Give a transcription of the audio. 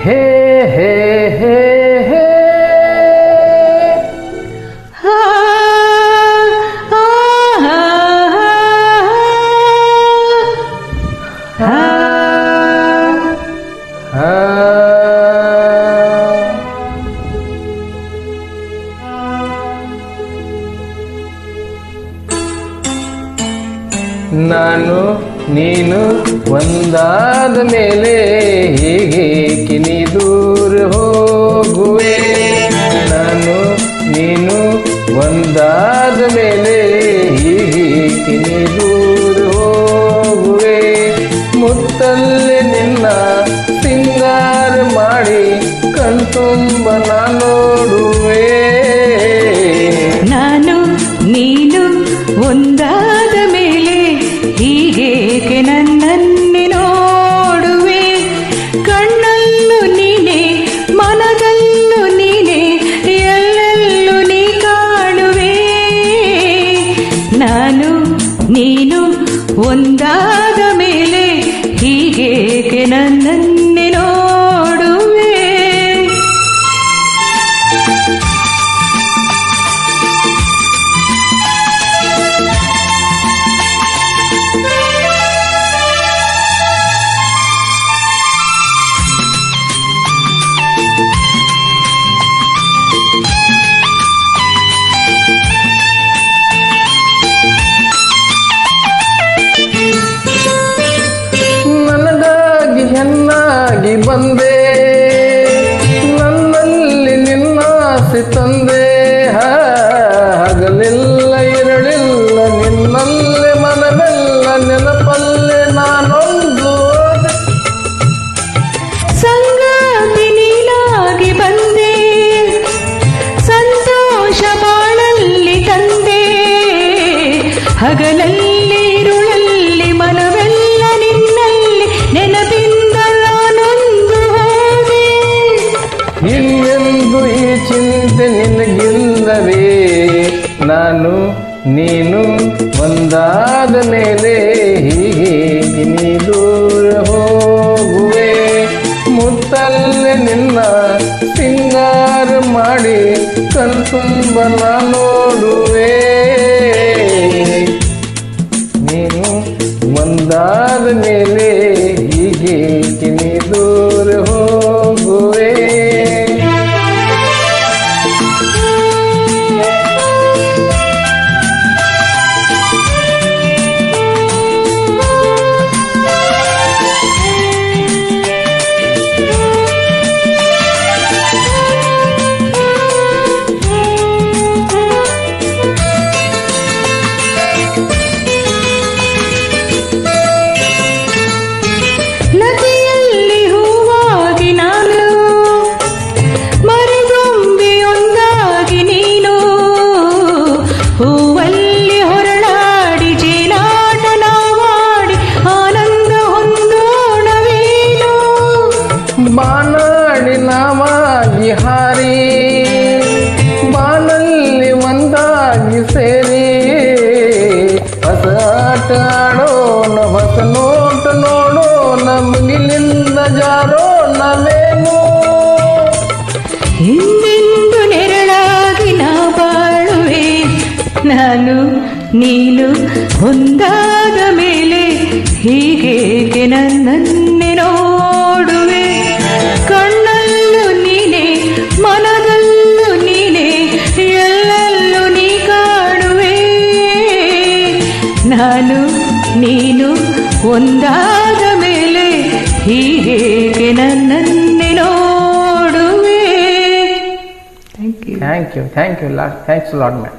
ಹೇ ಹೇ ಹೇ ಹೇ ನಾನು ನೀನು ಒಂದಾದ ಮೇಲೆ ಹೀಗೇಕೆ ನೀ ದೂರ ಹೋಗುವೆ. ನಾನು ನೀನು ಒಂದಾದ ಮೇಲೆ ಹೀಗೇಕೆ ನೀ ದೂರ ಹೋಗುವೆ. ಮುತ್ತಲ್ಲಿ ನಿನ್ನ ಸಿಂಗಾರ ಮಾಡಿ ಕಣ್ತುಂಬ ನೋಡುವೆ. ನಾನು ನೀನು ಒಂದಾದ ಮೇಲೆ ಹೀಗೇಕೆ ನನ್ನನ್ನೇ ನೋಡುವೆ. ಕಣ್ಣಲ್ಲೂ ನೀನೆ ಮನದಲ್ಲೂ ನೀನೆ ಎಲ್ಲೆಲ್ಲೂ ನೀ ಕಾಣುವೆ. ನಾನು ನೀನು ಒಂದಾದ ಮೇಲೆ ಹೀಗೇಕೆ ನನ್ನನ್ನೇ ನೋಡುವೆ. ಹೆಣ್ಣಾಗಿ ಬಂದೆ ನನ್ನಲ್ಲಿ ನಿನ್ನಾಸೆ ತಂದೆ. ಹಗಲಿಲ್ಲ ಇರಲಿಲ್ಲ ನಿನ್ನಲ್ಲೇ ಮನವೆಲ್ಲ ನೆನಪಲ್ಲೇ ನಾನೊಂದು ಸಂಗಾತಿ ನೀನಾಗಿ ಬಂದೆ. ಸಂತೋಷ ಬಾಳಲ್ಲಿ ತಂದೆ. ಹಗಲಲ್ಲಿ ಇರುಳಲ್ಲಿ ಮನವೆಲ್ಲ ನಿನ್ನಲ್ಲಿ ನೆನಪಿಂದ ಇನ್ನೆಂದು ಈ ಚಿಂತೆ ನಿನಗಿಲ್ಲವೇ. ನಾನು ನೀನು ಒಂದಾದ ಮೇಲೆ ಹೀಗೆ ನೀ ದೂರ ಹೋಗುವೆ. ಮುತ್ತಲ್ಲೇ ನಿನ್ನ ಸಿಂಗಾರ ಮಾಡಿ ಕಣ್ತುಂಬ ನೋಡುವೆ. ನೀನು ಒಂದಾದ ಮೇಲೆ ಹೀಗೆ ನೀ ದೂರ ಹೋಗುವೆ. ನದಿಯಲ್ಲಿ ಹೂವಾಗಿ ನಾನು ಮರಗೊಂಬೆಯೊಂದಾಗಿ ನೀನು. ಹೂವಲ್ಲಿ ಹೊರಳಾಡಿ ಜೇನಾಟ ನಾವಾಡಿ ಆನಂದ ಹೊಂದೋಣವೇನು. ಬಾನಾಡಿ ನಾವಾಗಿ ಹಾರಿ ಬಾನಲ್ಲಿ ಒಂದಾಗಿ ಸೇರಿ ಹೊಸ ಆಟ ಆಡೋಣ ಹೊಸ ನೋಟ ನೋಡೋಣ ಮುಗಿಲಿಂದ ಜಾರೋಣವೇನು. ಹಿಂದೆಂದು ನೆರಳಾಗಿ ನಾ ಬಾಳುವೆ. ನಾನು ನೀನು ಒಂದಾದ ಮೇಲೆ ಹೀಗೇಕೆ ನನ್ನನ್ನೇ ನೋಡುವೆ. ಕಣ್ಣಲ್ಲೂ ನೀನೆ ಮನದಲ್ಲೂ ನೀನೆ ಎಲ್ಲೆಲ್ಲೂ ನೀ ಕಾಣುವೆ. ನಾನು ನೀನು ಒಂದಾದ ಮೇಲೆ ಹೀಗೇಕೆ ನನ್ನನ್ನೇ ನೋಡುವೆ. Thank you. Thanks a lot, man.